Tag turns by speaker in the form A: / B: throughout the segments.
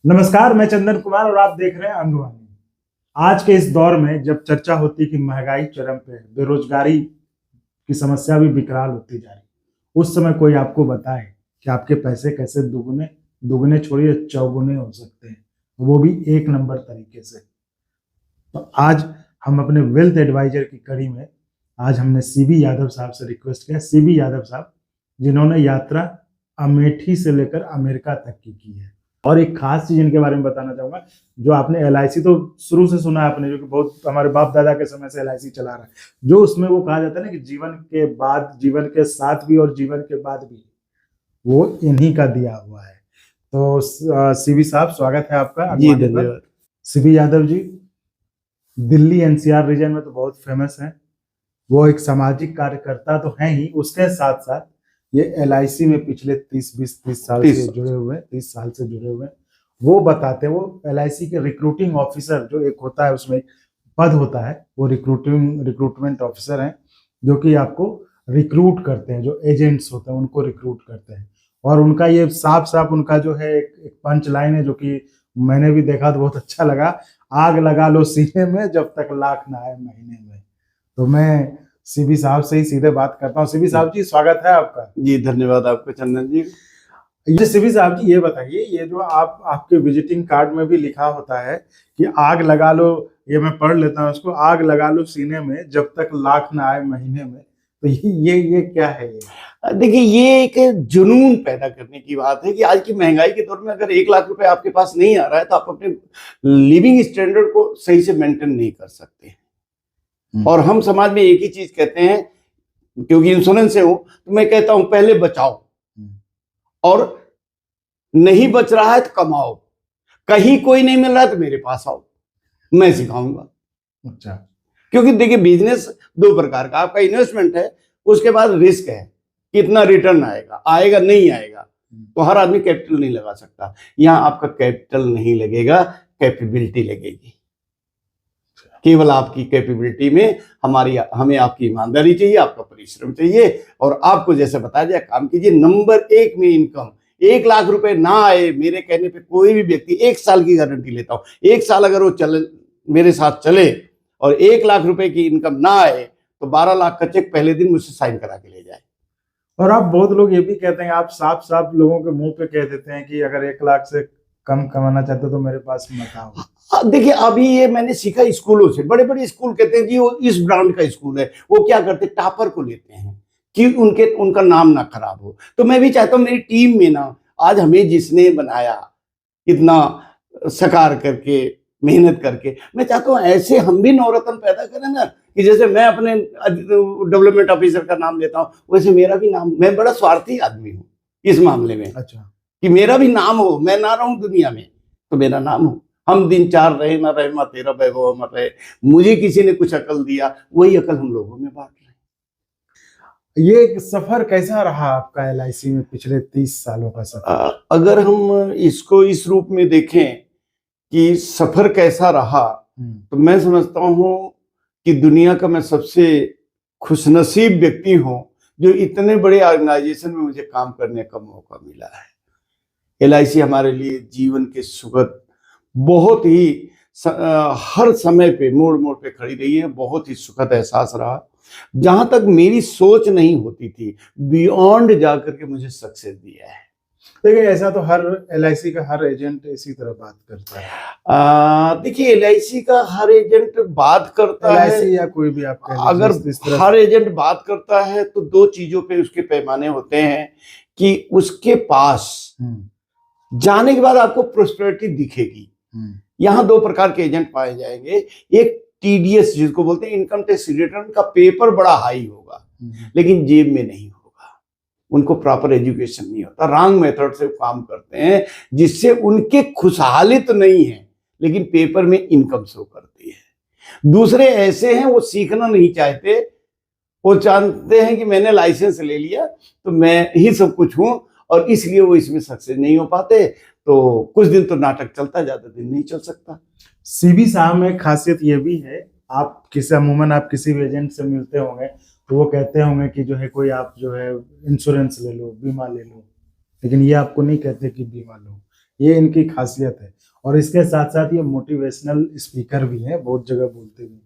A: नमस्कार, मैं चंदन कुमार और आप देख रहे हैं अंगवानी। आज के इस दौर में जब चर्चा होती है कि महंगाई चरम पे है, बेरोजगारी की समस्या भी विकराल होती जा रही है, उस समय कोई आपको बताए कि आपके पैसे कैसे दुगने दुगने छोड़िए चौगुने हो सकते हैं, वो भी एक नंबर तरीके से। तो आज हम अपने वेल्थ एडवाइजर की कड़ी में आज हमने सीबी यादव साहब से रिक्वेस्ट किया। सीबी यादव साहब जिन्होंने यात्रा अमेठी से लेकर अमेरिका तक की है। और एक खास चीज इनके बारे में बताना चाहूंगा, जो आपने एलआईसी तो शुरू से सुना है आपने, जो कि बहुत हमारे बाप दादा के समय से एलआईसी चला रहा है, जो उसमें वो कहा जाता है ना कि जीवन के बाद, जीवन के साथ भी और जीवन के बाद भी, वो इन्हीं का दिया हुआ है। तो सीबी साहब, स्वागत है आपका
B: जी, धन्यवाद।
A: CB Yadav ji Delhi NCR region में तो बहुत फेमस है। वो एक सामाजिक कार्यकर्ता तो हैं ही, उसके साथ साथ ये एलआईसी में पिछले 30 साल से जुड़े हुए हैं, 30 साल से जुड़े हुए हैं। वो बताते हैं, वो एलआईसी के रिक्रूटिंग ऑफिसर जो एक होता है, उसमें एक पद होता है, वो रिक्रूटमेंट ऑफिसर हैं, जो कि आपको रिक्रूट करते हैं, जो एजेंट्स होते हैं उनको रिक्रूट करते हैं। और उनका ये साफ साफ उनका जो है एक पंच लाइन है, जो कि मैंने भी देखा तो बहुत अच्छा लगा, आग लगा लो सीने में जब तक लाख ना आए महीने में। तो मैं सीबी साहब से ही सीधे बात करता हूँ। सीबी साहब जी, स्वागत है आपका।
B: जी, धन्यवाद आपको चंदन जी।
A: ये सीबी साहब जी, ये बताइए, ये जो आपके विजिटिंग कार्ड में भी लिखा होता है कि आग लगा लो, ये मैं पढ़ लेता हूँ उसको, आग लगा लो सीने में जब तक लाख ना आए महीने में। तो ये क्या है? ये
B: देखिए, ये एक जुनून पैदा करने की बात है कि आज की महंगाई के दौर में अगर 1 लाख रुपए आपके पास नहीं आ रहा है तो आप अपने लिविंग स्टैंडर्ड को सही से मेंटेन नहीं कर सकते। और हम समाज में एक ही चीज कहते हैं, क्योंकि इंश्योरेंस से हूं तो मैं कहता हूं पहले बचाओ, और नहीं बच रहा है तो कमाओ। कहीं कोई नहीं मिल रहा है तो मेरे पास आओ, मैं सिखाऊंगा।
A: अच्छा,
B: क्योंकि देखिए, बिजनेस दो प्रकार का, आपका इन्वेस्टमेंट है, उसके बाद रिस्क है, कितना रिटर्न आएगा, आएगा नहीं आएगा। तो हर आदमी कैपिटल नहीं लगा सकता। यहाँ आपका कैपिटल नहीं लगेगा, कैपेबिलिटी लगेगी। केवल आपकी कैपेबिलिटी में हमें आपकी ईमानदारी चाहिए, आपका परिश्रम चाहिए, और आपको जैसे बताया जाए काम कीजिए। नंबर 1 में इनकम 1 लाख रुपए ना आए, मेरे कहने पे कोई भी व्यक्ति 1 साल की गारंटी लेता हूं। 1 साल अगर वो चले, मेरे साथ चले, और 1 लाख रुपए की इनकम ना आए, तो 12 लाख का चेक पहले दिन मुझसे साइन करा के ले जाए।
A: और आप, बहुत लोग ये भी कहते हैं, आप साफ साफ लोगों के मुंह पे कह देते हैं कि अगर 1 लाख से कम कमाना चाहते हो तो मेरे पास मत आओ।
B: देखिए, अभी ये मैंने सीखा स्कूलों से। बड़े बड़े स्कूल कहते हैं जी वो इस ब्रांड का स्कूल है, वो क्या करते हैं, टॉपर को लेते हैं कि उनका नाम ना खराब हो। तो मैं भी चाहता हूं मेरी टीम में ना, आज हमें जिसने बनाया इतना सकार करके, मेहनत करके, मैं चाहता हूं ऐसे हम भी नवरत्न पैदा करें ना, कि जैसे मैं अपने डेवलपमेंट ऑफिसर का नाम लेता हूं, वैसे मेरा भी नाम। मैं बड़ा स्वार्थी आदमी हूं इस मामले में।
A: अच्छा,
B: कि मेरा भी नाम हो, मैं ना रहूं दुनिया में तो मेरा नाम हो। हम दिन चार रहे ना रहे, माँ तेरा वैभव अमर रहे। मुझे किसी ने कुछ अकल दिया, वही अकल हम लोगों में बांट रहे हैं।
A: ये सफर कैसा रहा आपका एलआईसी में, पिछले 30 सालों का सफर?
B: अगर हम इसको इस रूप में देखें कि सफर कैसा रहा, तो मैं समझता हूं कि दुनिया का मैं सबसे खुशनसीब व्यक्ति हूं जो इतने बड़े ऑर्गेनाइजेशन में मुझे काम करने का मौका मिला है। एलआईसी हमारे लिए जीवन के सुखद, बहुत ही हर समय पे मोड़ मोड़ पे खड़ी रही है। बहुत ही सुखद एहसास रहा। जहां तक मेरी सोच नहीं होती थी, बियॉन्ड जाकर के मुझे सक्सेस दिया है।
A: देखिए, ऐसा तो हर एलआईसी का हर एजेंट इसी तरह बात करता है।
B: देखिए, एलआईसी का हर एजेंट बात करता है,
A: एलआईसी या कोई भी आप,
B: अगर हर एजेंट बात करता है तो दो चीजों पे उसके पैमाने होते हैं कि उसके पास जाने के बाद आपको प्रोस्पेरिटी दिखेगी। यहाँ दो प्रकार के एजेंट पाए जाएंगे। एक टीडीएस, जिसको बोलते हैं इनकम टैक्स रिटर्न का पेपर बड़ा हाई होगा, लेकिन जेब में नहीं होगा। उनको प्रॉपर एजुकेशन नहीं होता, रॉन्ग मेथड से काम करते हैं, जिससे उनके खुशहाली तो नहीं है, लेकिन पेपर में इनकम शो करती है। दूसरे ऐसे हैं, वो सीखना नहीं चाहते, वो जानते हैं कि मैंने लाइसेंस ले लिया तो मैं ही सब कुछ हूं, और इसलिए वो इसमें सक्सेस नहीं हो पाते। तो कुछ दिन तो नाटक चलता, ज्यादा दिन नहीं चल सकता।
A: सीबी साहब में खासियत ये भी है, आप अमूमन आप किसी भी एजेंट से मिलते होंगे तो वो कहते होंगे कि जो है कोई आप जो है इंश्योरेंस ले लो, बीमा ले लो, लेकिन ये आपको नहीं कहते कि बीमा लो। ये इनकी खासियत है। और इसके साथ साथ ये मोटिवेशनल स्पीकर भी हैं, बहुत जगह बोलते भी हैं।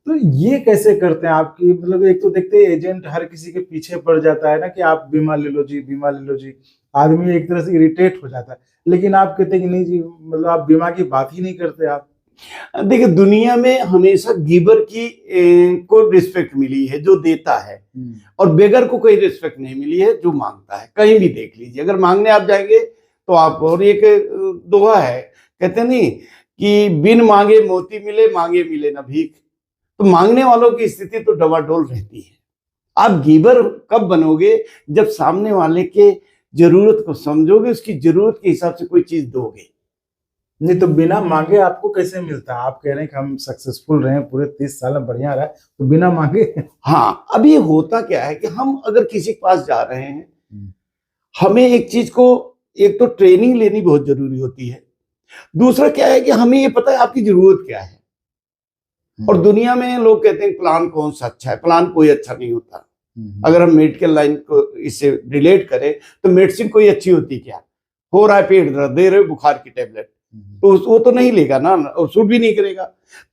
A: तो ये कैसे करते हैं आपकी, मतलब एक तो देखते हैं एजेंट हर किसी के पीछे पड़ जाता है ना कि आप बीमा ले लो जी, बीमा ले लो जी, आदमी एक तरह से इरिटेट हो जाता है, लेकिन आप कहते हैं कि नहीं जी, मतलब आप बीमा की बात ही नहीं करते आप।
B: देखिए, दुनिया में हमेशा गिवर की को रिस्पेक्ट मिली है, जो देता है, और बेगर को कोई रिस्पेक्ट नहीं मिली है, जो मांगता है। कहीं भी देख लीजिए, अगर मांगने आप जाएंगे तो आप, और एक दोहा है, कहते नहीं कि बिन मांगे मोती मिले, मांगे मिले ना भीख। तो मांगने वालों की स्थिति तो डवाडोल रहती है। आप गिवर कब बनोगे? जब सामने वाले के जरूरत को समझोगे, उसकी जरूरत के हिसाब से कोई चीज दोगे।
A: नहीं तो बिना मांगे आपको कैसे मिलता है? आप कह रहे हैं कि हम सक्सेसफुल रहे, पूरे 30 साल में बढ़िया रहा, तो बिना मांगे?
B: हाँ, अभी होता क्या है कि हम अगर किसी के पास जा रहे हैं, हमें एक चीज को, एक तो ट्रेनिंग लेनी बहुत जरूरी होती है, दूसरा क्या है कि हमें ये पता है आपकी जरूरत क्या है। और दुनिया में लोग कहते हैं प्लान कौन सा अच्छा है, प्लान कोई अच्छा नहीं होता। अगर हम मेडिकल लाइन को इससे रिलेट करें तो मेडिसिन कोई अच्छी होती क्या? हो रहा है पेट दर्द, दे रहे बुखार की टेबलेट, तो वो तो नहीं लेगा ना, और सूट भी नहीं करेगा।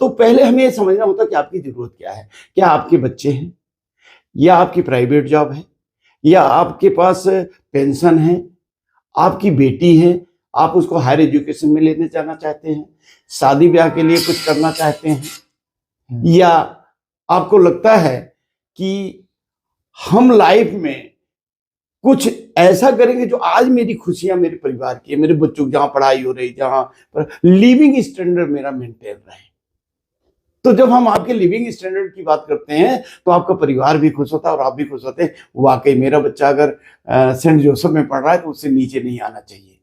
B: तो पहले हमें ये समझना होता कि आपकी जरूरत क्या है। क्या आपके बच्चे हैं, या आपकी प्राइवेट जॉब है, या आपके पास पेंशन है, आपकी बेटी है, आप उसको हायर एजुकेशन में लेने जाना चाहते हैं, शादी ब्याह के लिए कुछ करना चाहते हैं, या आपको लगता है कि हम लाइफ में कुछ ऐसा करेंगे जो आज मेरी खुशियां मेरे परिवार की है, मेरे बच्चों की जहां पढ़ाई हो रही, जहां लिविंग स्टैंडर्ड मेरा मेंटेन रहे। तो जब हम आपके लिविंग स्टैंडर्ड की बात करते हैं तो आपका परिवार भी खुश होता है और आप भी खुश होते हैं। वाकई मेरा बच्चा अगर सेंट जोसेफ में पढ़ रहा है तो उससे नीचे नहीं आना चाहिए।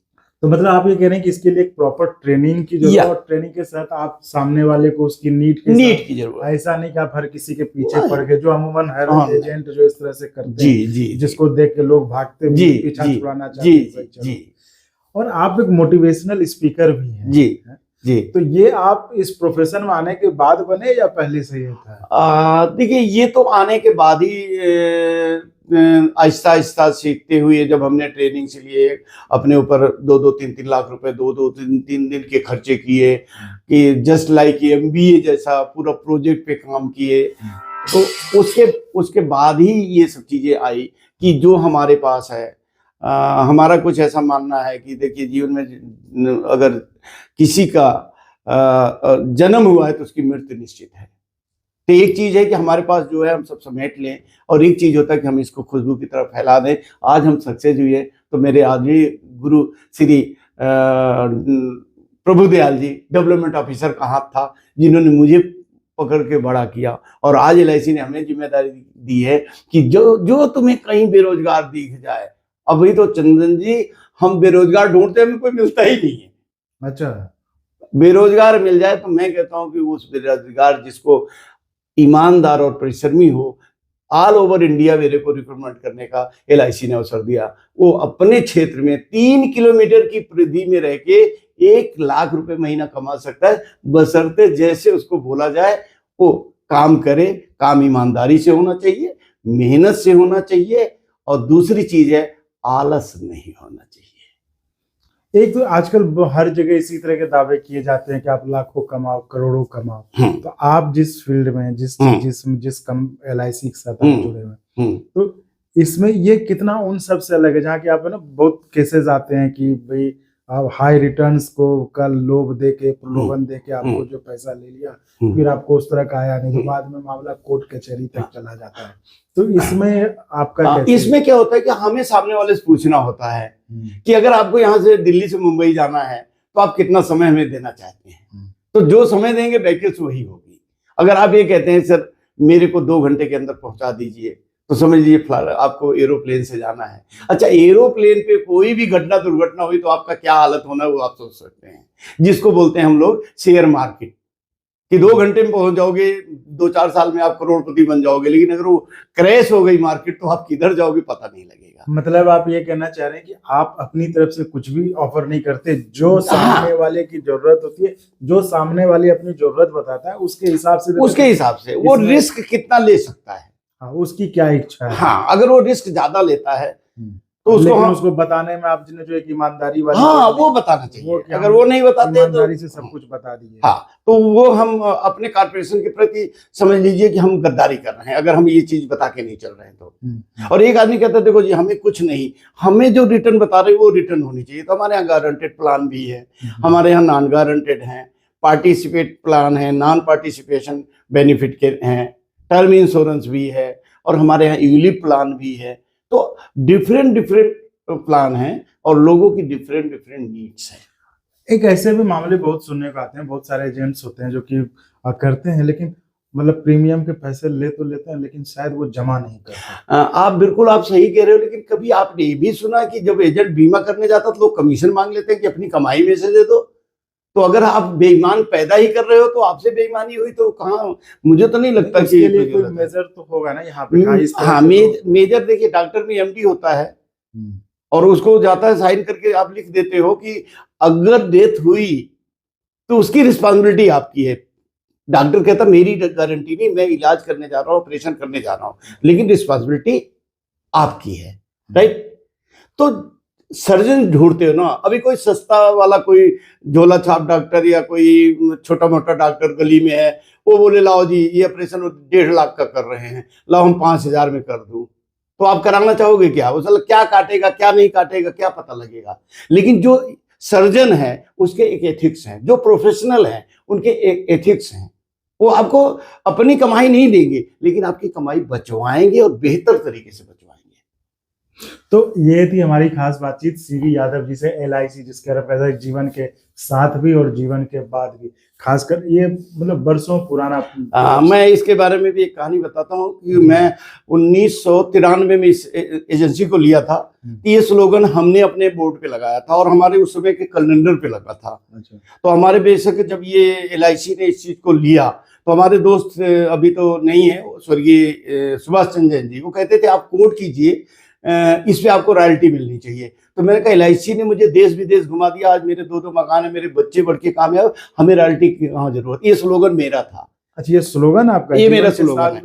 A: तो मतलब आप ये कह रहे हैं कि इसके लिए एक प्रॉपर ट्रेनिंग की जरूरत है, और ट्रेनिंग के साथ आप सामने वाले को उसकी नीड
B: की जरूरत है।
A: ऐसा नहीं कि आप हर किसी के पीछे पड़ गए, जो अमूमन हर एजेंट जो इस तरह से करते
B: जी
A: हैं,
B: जी,
A: जिसको देख के लोग भागते
B: जी,
A: पीछा
B: जी,
A: छुड़ाना चाहते हैं।
B: जी।
A: और आप एक मोटिवेशनल स्पीकर भी हैं
B: जी जी।
A: तो ये आप इस प्रोफेशन में आने के बाद बने या पहले से ये था?
B: देखिए, ये तो आने के बाद ही आहिस्ता आहिस्ता सीखते हुए, जब हमने ट्रेनिंग से लिए, अपने ऊपर 2-3 लाख रुपए 2-3 दिन के खर्चे किए, कि जस्ट लाइक MBA जैसा पूरा प्रोजेक्ट पे काम किए, तो उसके बाद ही ये सब चीजें आई कि जो हमारे पास है। हमारा कुछ ऐसा मानना है कि देखिए, जीवन में अगर किसी का जन्म हुआ है तो उसकी मृत्यु निश्चित है। तो एक चीज है कि हमारे पास जो है हम सब समेट लें, और एक चीज होता है कि हम इसको खुशबू की तरफ फैला दें। आज हम सक्सेस हुए तो मेरे आदरणीय गुरु श्री प्रभुदयाल जी, डेवलपमेंट ऑफिसर का हाथ था, जिन्होंने मुझे पकड़ के बड़ा किया। और आज LIC ने हमें जिम्मेदारी दी है कि जो तुम्हें कहीं बेरोजगार दिख जाए, अभी तो चंदन जी हम बेरोजगार ढूंढते हैं, हमें कोई मिलता ही नहीं है।
A: अच्छा,
B: बेरोजगार मिल जाए तो मैं कहता हूं कि उस बेरोजगार जिसको ईमानदार और परिश्रमी हो, ऑल ओवर इंडिया मेरे को रिक्रूटमेंट करने का LIC ने अवसर दिया। वो अपने क्षेत्र में 3 किलोमीटर की परिधि में रह के 1 लाख रुपए महीना कमा सकता है, बशर्ते जैसे उसको बोला जाए वो काम करे। काम ईमानदारी से होना चाहिए, मेहनत से होना चाहिए, और दूसरी चीज है आलस नहीं होना चाहिए।
A: एक तो आजकल हर जगह इसी तरह के दावे किए जाते हैं कि आप लाखों कमाओ, करोड़ों कमाओ। तो आप जिस फील्ड में, जिस LIC के साथ आप जुड़े हुए, तो इसमें ये कितना उन सब से अलग है, जहाँ की आप है ना, बहुत केसेस आते हैं कि भाई आप हाई रिटर्न्स को कल लोभ दे के, प्रलोभन दे के आपको जो पैसा ले लिया, फिर आपको उस तरह का आया नहीं, तो बाद में मामला कोर्ट कचहरी तक चला जाता है। तो इसमें आपका
B: इसमें क्या होता है कि हमें सामने वाले से पूछना होता है कि अगर आपको यहाँ से दिल्ली से मुंबई जाना है तो आप कितना समय हमें देना चाहते हैं। तो जो समय देंगे वैकेंसी वही होगी। अगर आप ये कहते हैं सर मेरे को 2 घंटे के अंदर पहुंचा दीजिए, तो समझ लीजिए आपको एरोप्लेन से जाना है। अच्छा, एरोप्लेन पे कोई भी घटना दुर्घटना हुई तो आपका क्या हालत होना है वो आप सोच सकते हैं, जिसको बोलते हैं हम लोग शेयर मार्केट, कि 2 घंटे में पहुंच जाओगे, 2-4 साल में आप करोड़पति बन जाओगे, लेकिन अगर वो क्रैश हो गई मार्केट तो आप किधर जाओगे पता नहीं लगेगा।
A: मतलब आप ये कहना चाह रहे हैं कि आप अपनी तरफ से कुछ भी ऑफर नहीं करते, जो सामने वाले की जरूरत होती है, जो सामने वाले अपनी जरूरत बताता है उसके हिसाब से
B: वो रिस्क कितना ले सकता है,
A: हाँ, उसकी क्या इच्छा है।
B: हाँ, अगर वो रिस्क ज्यादा लेता है तो उसको
A: लेकिन उसको बताने में आपने जो एक ईमानदारी वाली
B: हाँ वो बताना चाहिए,
A: कि
B: अगर वो नहीं बताते
A: ईमानदारी से सब कुछ बता दीजिए।
B: हाँ, तो वो हम अपने कॉर्पोरेशन के प्रति समझ लीजिए कि हम गद्दारी कर रहे हैं अगर हम ये चीज बता के नहीं चल रहे हैं तो। और एक आदमी कहता है देखो जी हमें कुछ नहीं, हमें जो रिटर्न बता रहे वो रिटर्न होनी चाहिए। तो हमारे यहाँ गारंटेड प्लान भी है, हमारे यहाँ नॉन गारंटेड है, पार्टिसिपेट प्लान है, नॉन पार्टिसिपेशन बेनिफिट के हैं, टर्म इंश्योरेंस भी है, और हमारे यहाँ यूलिप प्लान भी है। तो डिफरेंट प्लान है और लोगों की डिफरेंट नीड्स है।
A: एक ऐसे भी मामले बहुत सुनने को आते हैं, बहुत सारे एजेंट्स होते हैं जो कि करते हैं, लेकिन मतलब प्रीमियम के पैसे ले तो लेते हैं लेकिन शायद वो जमा नहीं करते।
B: आप बिल्कुल आप सही कह रहे हो, लेकिन कभी आपने ये भी सुना कि जब एजेंट बीमा करने जाता तो लोग कमीशन मांग लेते हैं कि अपनी कमाई में से दे दो। तो अगर आप बेईमान पैदा ही कर रहे हो तो आपसे बेईमानी हुई तो कहाँ, मुझे तो नहीं लगता कि
A: इसके लिए कोई मेजर तो होगा ना यहाँ पे।
B: हाँ, मेजर देखिए, डॉक्टर में एमडी होता है और उसको जाता है साइन करके आप लिख देते हो कि अगर डेथ हुई तो उसकी रिस्पॉन्सिबिलिटी आपकी है। डॉक्टर कहता मेरी गारंटी नहीं, मैं इलाज करने जा रहा हूँ, ऑपरेशन करने जा रहा हूँ, लेकिन रिस्पॉन्सिबिलिटी आपकी है, राइट। तो सर्जन ढूंढते हो ना, अभी कोई सस्ता वाला कोई झोला छाप डॉक्टर या कोई छोटा मोटा डॉक्टर गली में है, वो बोले लाओ जी ये ऑपरेशन 1.5 लाख का कर रहे हैं, लाओ हम 5,000 में कर दूं, तो आप कराना चाहोगे क्या? वो साला क्या काटेगा क्या नहीं काटेगा क्या पता लगेगा। लेकिन जो सर्जन है उसके एक एथिक्स हैं, जो प्रोफेशनल हैं उनके एक एथिक्स हैं। वो आपको अपनी कमाई नहीं देंगे लेकिन आपकी कमाई बचवाएंगे और बेहतर तरीके से बचवाएंगे।
A: तो ये थी हमारी खास बातचीत सीवी यादव जी से, LIC जिसके पैसा जीवन के साथ भी और जीवन के बाद भी, खासकर ये मतलब बरसों पुराना।
B: मैं इसके बारे में भी एक कहानी बताता हूँ कि मैं 1993 में इस एजेंसी को लिया था। ये स्लोगन हमने अपने बोर्ड पे लगाया था और हमारे उस समय के कैलेंडर पे लगा था। अच्छा। तो हमारे बेशक जब ये LIC ने इस चीज को लिया तो हमारे दोस्त अभी तो नहीं है, स्वर्गीय सुभाष चंद्र जैन जी, वो कहते थे आप कोट कीजिए, इस पे आपको रॉयल्टी मिलनी चाहिए। तो मैंने कहा LIC ने मुझे देश विदेश घुमा दिया, आज मेरे 2 मकान है, मेरे बच्चे बढ़ के कामयाब, हमें रॉयल्टी की कहाँ जरूरत। ये स्लोगन मेरा था।
A: अच्छा, ये स्लोगन आपका?
B: ये मेरा स्लोगन है,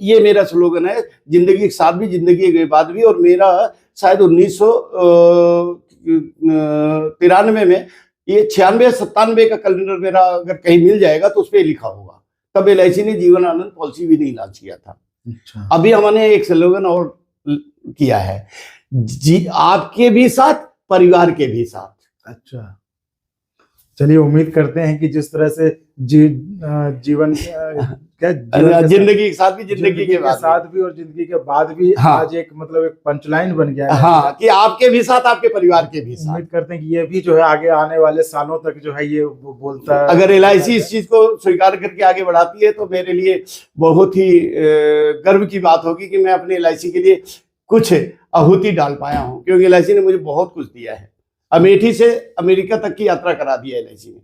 B: ये मेरा स्लोगन है, जिंदगी के साथ भी जिंदगी के बाद भी। और मेरा शायद 1993 में ये 96-97 का कैलेंडर मेरा अगर कहीं मिल जाएगा तो उस पर लिखा होगा। तब LIC ने जीवन आनंद पॉलिसी भी नहीं लॉन्च किया था। अच्छा। अभी हमने एक स्लोगन और किया है, जी आपके भी साथ परिवार के भी साथ। अच्छा, चलिए उम्मीद करते हैं कि जिस तरह से जीवन क्या जिंदगी के साथ भी, जिंदगी के साथ
A: भी और जिंदगी के बाद भी। हाँ, आज एक मतलब एक पंचलाइन बन गया है।
B: हाँ, कि आपके भी साथ आपके परिवार के भी साथ।
A: उम्मीद करते हैं कि ये भी जो है आगे आने वाले सालों तक जो है ये बोलता है।
B: अगर LIC इस चीज को स्वीकार करके आगे बढ़ाती है तो मेरे लिए बहुत ही गर्व की बात होगी कि मैं अपने LIC के लिए कुछ आहुति डाल पाया हूँ, क्योंकि LIC ने मुझे बहुत कुछ दिया है। अमेठी से अमेरिका तक की यात्रा करा दी है LIC ने।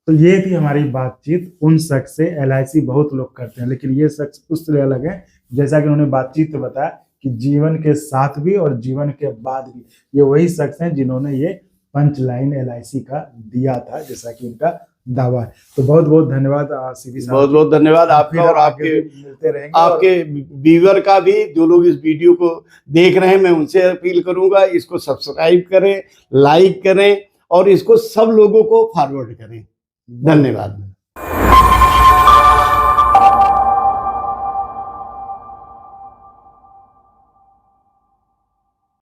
A: तो ये थी हमारी बातचीत उन शख्स से। LIC बहुत लोग करते हैं लेकिन ये शख्स उससे अलग है, जैसा कि उन्होंने बातचीत में बताया कि जीवन के साथ भी और जीवन के बाद भी। ये वही शख्स हैं जिन्होंने ये पंचलाइन LIC का दिया था, जैसा कि उनका दावा है। तो बहुत बहुत धन्यवाद सीवी साहब,
B: बहुत बहुत धन्यवाद आपका और आपके
A: मिलते रहेंगे।
B: आपके व्यूअर का भी, जो लोग इस वीडियो को देख रहे हैं, मैं उनसे अपील करूंगा इसको सब्सक्राइब करें, लाइक करें और इसको सब लोगों को फॉरवर्ड करें। धन्यवाद।